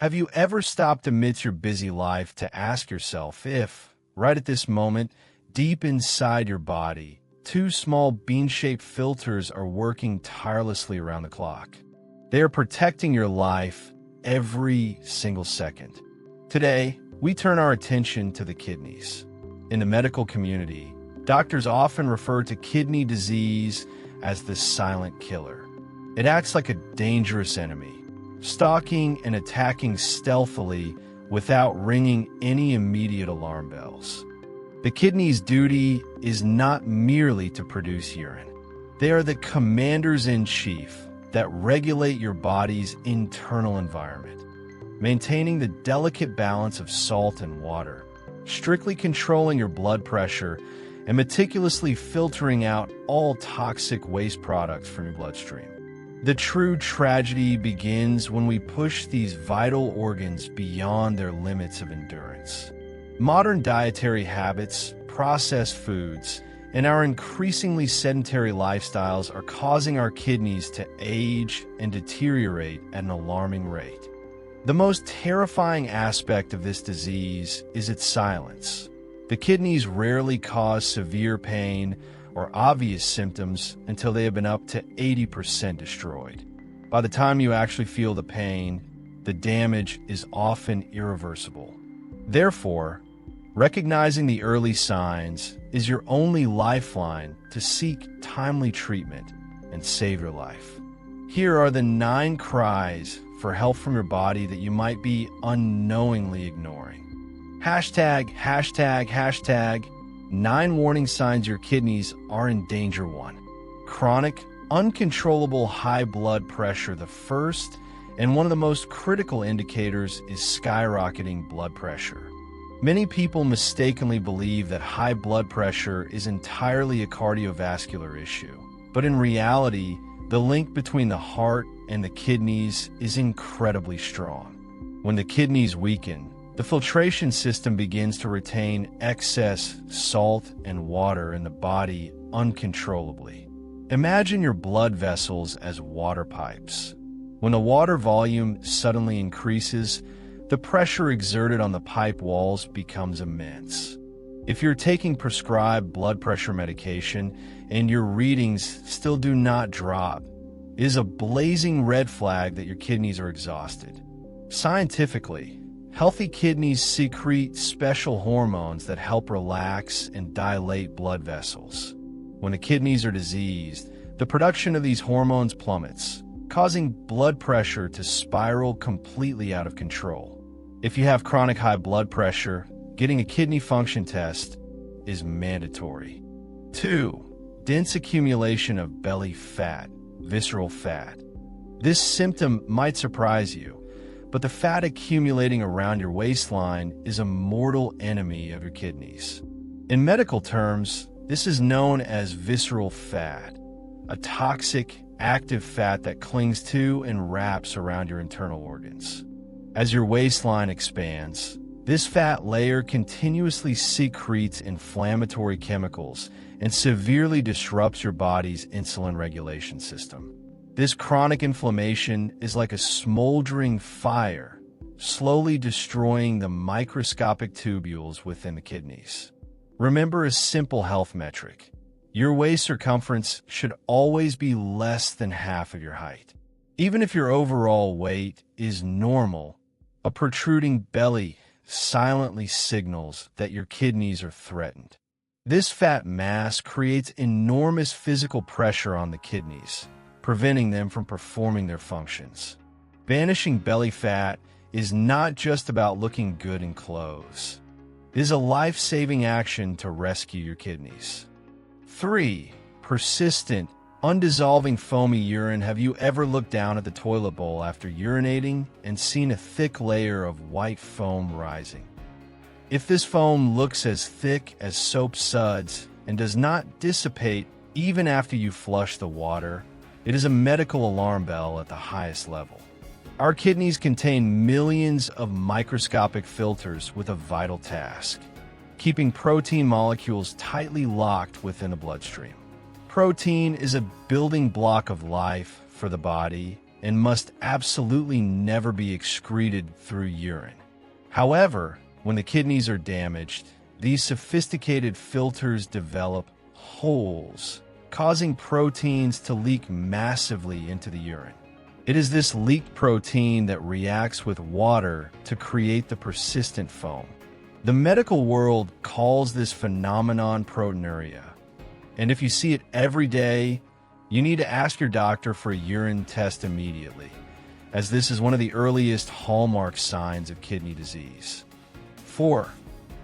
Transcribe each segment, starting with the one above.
Have you ever stopped amidst your busy life to ask yourself if, right at this moment, deep inside your body, two small bean-shaped filters are working tirelessly around the clock? They are protecting your life every single second. Today, we turn our attention to the kidneys. In the medical community, doctors often refer to kidney disease as the silent killer. It acts like a dangerous enemy, stalking and attacking stealthily without ringing any immediate alarm bells. The kidney's duty is not merely to produce urine. They are the commanders-in-chief that regulate your body's internal environment, maintaining the delicate balance of salt and water, strictly controlling your blood pressure, and meticulously filtering out all toxic waste products from your bloodstream. The true tragedy begins when we push these vital organs beyond their limits of endurance. Modern dietary habits, processed foods, and our increasingly sedentary lifestyles are causing our kidneys to age and deteriorate at an alarming rate. The most terrifying aspect of this disease is its silence. The kidneys rarely cause severe pain or obvious symptoms until they have been up to 80% destroyed. By the time you actually feel the pain, the damage is often irreversible. Therefore, recognizing the early signs is your only lifeline to seek timely treatment and save your life. Here are the 9 cries for help from your body that you might be unknowingly ignoring. Hashtag 9 warning signs your kidneys are in danger. 1. Chronic, uncontrollable high blood pressure. The first and one of the most critical indicators is skyrocketing blood pressure. Many people mistakenly believe that high blood pressure is entirely a cardiovascular issue, but in reality, the link between the heart and the kidneys is incredibly strong. When the kidneys weaken, the filtration system begins to retain excess salt and water in the body uncontrollably. Imagine your blood vessels as water pipes. When the water volume suddenly increases, the pressure exerted on the pipe walls becomes immense. If you're taking prescribed blood pressure medication and your readings still do not drop, it is a blazing red flag that your kidneys are exhausted. Scientifically, healthy kidneys secrete special hormones that help relax and dilate blood vessels. When the kidneys are diseased, the production of these hormones plummets, causing blood pressure to spiral completely out of control. If you have chronic high blood pressure, getting a kidney function test is mandatory. 2. Dense accumulation of belly fat, visceral fat. This symptom might surprise you, but the fat accumulating around your waistline is a mortal enemy of your kidneys. In medical terms, this is known as visceral fat, a toxic, active fat that clings to and wraps around your internal organs. As your waistline expands, this fat layer continuously secretes inflammatory chemicals and severely disrupts your body's insulin regulation system. This chronic inflammation is like a smoldering fire, slowly destroying the microscopic tubules within the kidneys. Remember a simple health metric. Your waist circumference should always be less than half of your height. Even if your overall weight is normal, a protruding belly silently signals that your kidneys are threatened. This fat mass creates enormous physical pressure on the kidneys, preventing them from performing their functions. Banishing belly fat is not just about looking good in clothes. It is a life-saving action to rescue your kidneys. 3. Persistent, undissolving foamy urine. Have you ever looked down at the toilet bowl after urinating and seen a thick layer of white foam rising? If this foam looks as thick as soap suds and does not dissipate even after you flush the water, it is a medical alarm bell at the highest level. Our kidneys contain millions of microscopic filters with a vital task: keeping protein molecules tightly locked within the bloodstream. Protein is a building block of life for the body, and must absolutely never be excreted through urine. However, when the kidneys are damaged, these sophisticated filters develop holes, causing proteins to leak massively into the urine. It is this leaked protein that reacts with water to create the persistent foam. The medical world calls this phenomenon proteinuria, and if you see it every day, you need to ask your doctor for a urine test immediately, as this is one of the earliest hallmark signs of kidney disease. 4.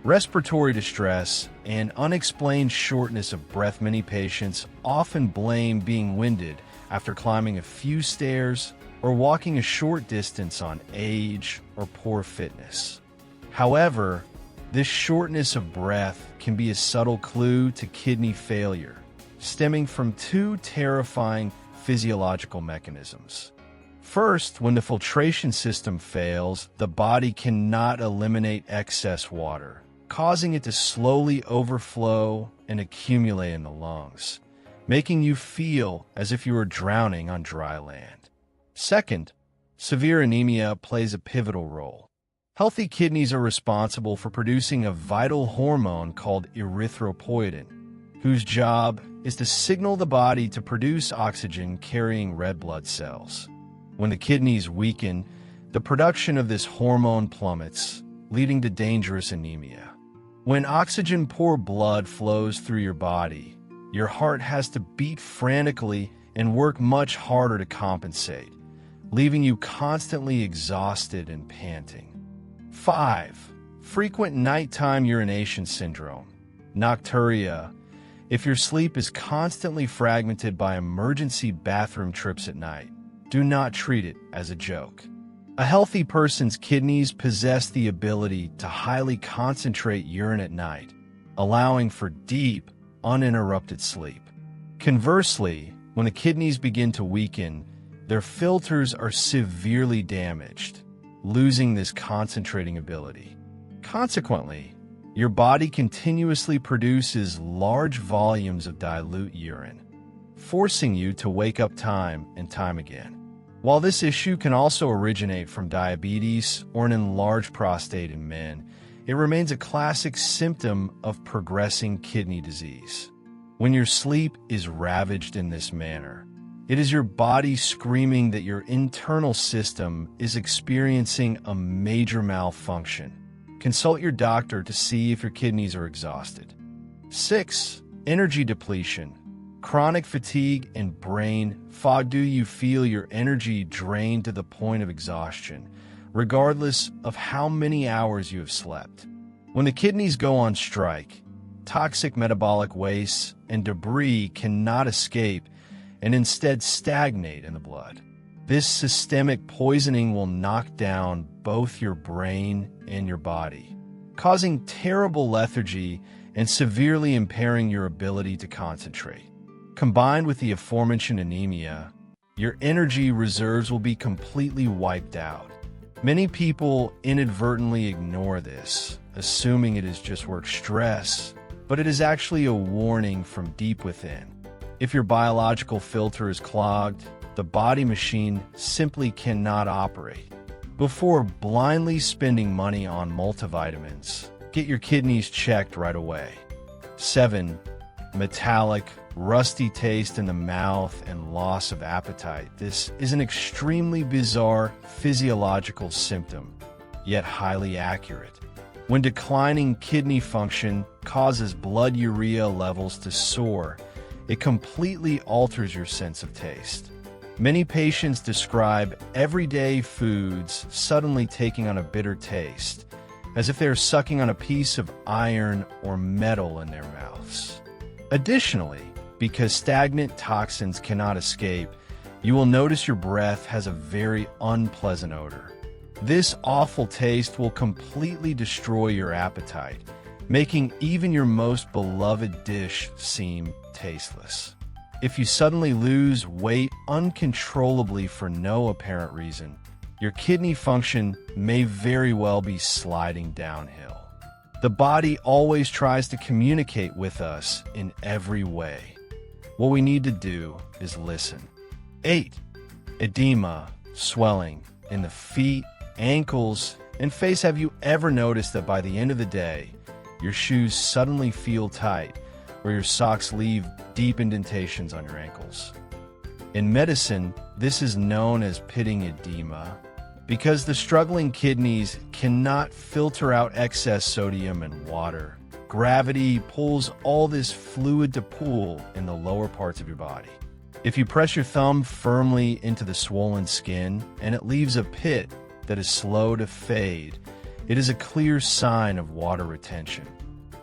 Respiratory distress and unexplained shortness of breath. Many patients often blame being winded after climbing a few stairs or walking a short distance on age or poor fitness. However, this shortness of breath can be a subtle clue to kidney failure, stemming from two terrifying physiological mechanisms. First, when the filtration system fails, the body cannot eliminate excess water, causing it to slowly overflow and accumulate in the lungs, making you feel as if you were drowning on dry land. Second, severe anemia plays a pivotal role. Healthy kidneys are responsible for producing a vital hormone called erythropoietin, whose job is to signal the body to produce oxygen-carrying red blood cells. When the kidneys weaken, the production of this hormone plummets, leading to dangerous anemia. When oxygen-poor blood flows through your body, your heart has to beat frantically and work much harder to compensate, leaving you constantly exhausted and panting. 5. Frequent nighttime urination syndrome, nocturia. If your sleep is constantly fragmented by emergency bathroom trips at night, do not treat it as a joke. A healthy person's kidneys possess the ability to highly concentrate urine at night, allowing for deep, uninterrupted sleep. Conversely, when the kidneys begin to weaken, their filters are severely damaged, losing this concentrating ability. Consequently, your body continuously produces large volumes of dilute urine, forcing you to wake up time and time again. While this issue can also originate from diabetes or an enlarged prostate in men, it remains a classic symptom of progressing kidney disease. When your sleep is ravaged in this manner, it is your body screaming that your internal system is experiencing a major malfunction. Consult your doctor to see if your kidneys are exhausted. 6. Energy depletion. Chronic fatigue and brain fog. Do you feel your energy drained to the point of exhaustion, regardless of how many hours you have slept? When the kidneys go on strike, toxic metabolic waste and debris cannot escape and instead stagnate in the blood. This systemic poisoning will knock down both your brain and your body, causing terrible lethargy and severely impairing your ability to concentrate. Combined with the aforementioned anemia, your energy reserves will be completely wiped out. Many people inadvertently ignore this, assuming it is just work stress, but it is actually a warning from deep within. If your biological filter is clogged, the body machine simply cannot operate. Before blindly spending money on multivitamins, get your kidneys checked right away. 7. Metallic, rusty taste in the mouth and loss of appetite. This is an extremely bizarre physiological symptom, yet highly accurate. When declining kidney function causes blood urea levels to soar, it completely alters your sense of taste. Many patients describe everyday foods suddenly taking on a bitter taste, as if they're sucking on a piece of iron or metal in their mouths. Additionally, because stagnant toxins cannot escape, you will notice your breath has a very unpleasant odor. This awful taste will completely destroy your appetite, making even your most beloved dish seem tasteless. If you suddenly lose weight uncontrollably for no apparent reason, your kidney function may very well be sliding downhill. The body always tries to communicate with us in every way. What we need to do is listen. 8. Edema, swelling in the feet, ankles, and face. Have you ever noticed that by the end of the day, your shoes suddenly feel tight, or your socks leave deep indentations on your ankles? In medicine, this is known as pitting edema, because the struggling kidneys cannot filter out excess sodium and water. Gravity pulls all this fluid to pool in the lower parts of your body. If you press your thumb firmly into the swollen skin and it leaves a pit that is slow to fade, it is a clear sign of water retention.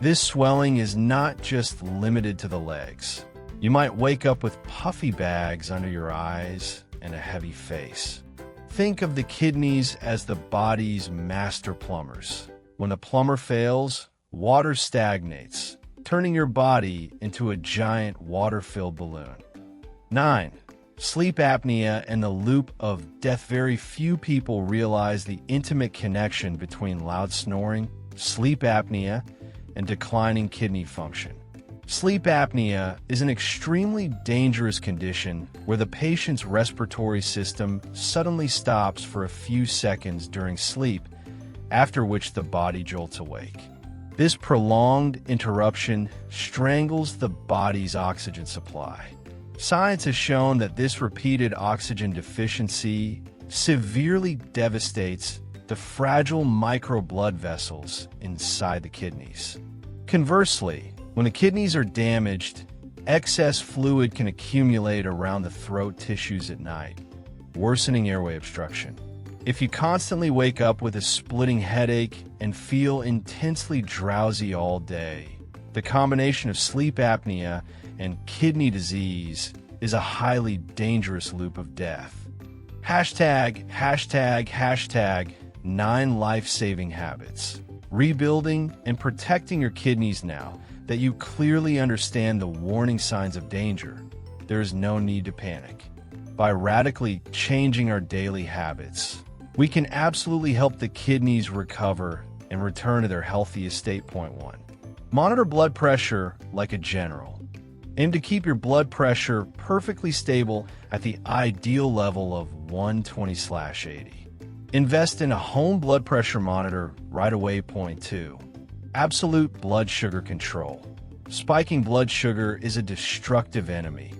This swelling is not just limited to the legs. You might wake up with puffy bags under your eyes and a heavy face. Think of the kidneys as the body's master plumbers. When a plumber fails, water stagnates, turning your body into a giant water-filled balloon. 9. Sleep apnea and the loop of death. Very few people realize the intimate connection between loud snoring, sleep apnea, and declining kidney function. Sleep apnea is an extremely dangerous condition where the patient's respiratory system suddenly stops for a few seconds during sleep, after which the body jolts awake. This prolonged interruption strangles the body's oxygen supply. Science has shown that this repeated oxygen deficiency severely devastates the fragile microblood vessels inside the kidneys. Conversely, when the kidneys are damaged, excess fluid can accumulate around the throat tissues at night, worsening airway obstruction. If you constantly wake up with a splitting headache and feel intensely drowsy all day, the combination of sleep apnea and kidney disease is a highly dangerous loop of death. Hashtag 9 life-saving habits. Rebuilding and protecting your kidneys now that you clearly understand the warning signs of danger. There is no need to panic. By radically changing our daily habits, we can absolutely help the kidneys recover and return to their healthiest state. Point 1. Monitor blood pressure like a general. Aim to keep your blood pressure perfectly stable at the ideal level of 120/80. Invest in a home blood pressure monitor right away. Point 2. Absolute blood sugar control. Spiking blood sugar is a destructive enemy.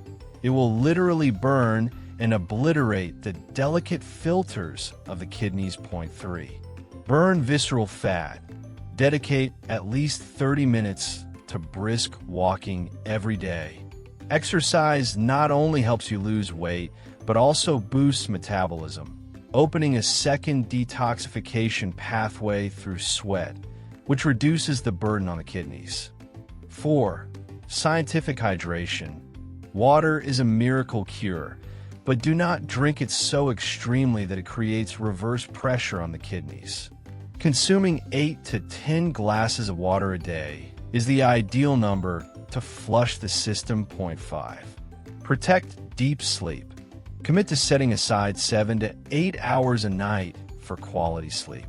It will literally burn and obliterate the delicate filters of the kidneys. Point 3. Burn visceral fat. Dedicate at least 30 minutes to brisk walking every day. Exercise not only helps you lose weight, but also boosts metabolism, opening a second detoxification pathway through sweat, which reduces the burden on the kidneys. 4. Scientific hydration. Water is a miracle cure, but do not drink it so extremely that it creates reverse pressure on the kidneys. Consuming 8 to 10 glasses of water a day is the ideal number to flush the system. Point 5. Protect deep sleep. Commit to setting aside 7 to 8 hours a night for quality sleep.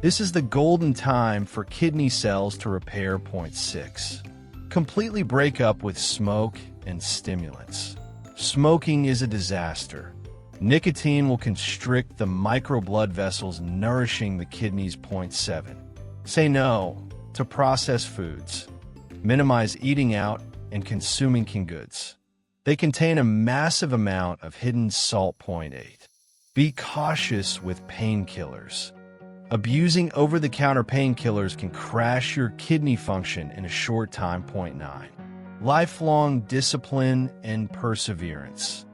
This is the golden time for kidney cells to repair. Point 6. Completely break up with smoke and stimulants. Smoking is a disaster. Nicotine will constrict the microblood vessels nourishing the kidneys. Point 7. Say no to processed foods. Minimize eating out and consuming canned goods. They contain a massive amount of hidden salt. Point 8. Be cautious with painkillers. Abusing over-the-counter painkillers can crash your kidney function in a short time. Point 9. Lifelong discipline and perseverance.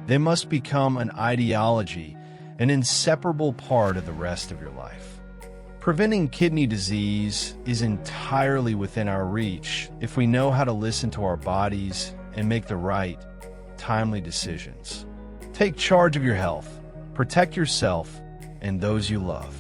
They must become an ideology, an inseparable part of the rest of your life. Preventing kidney disease is entirely within our reach if we know how to listen to our bodies and make the right, timely decisions. Take charge of your health, protect yourself and those you love.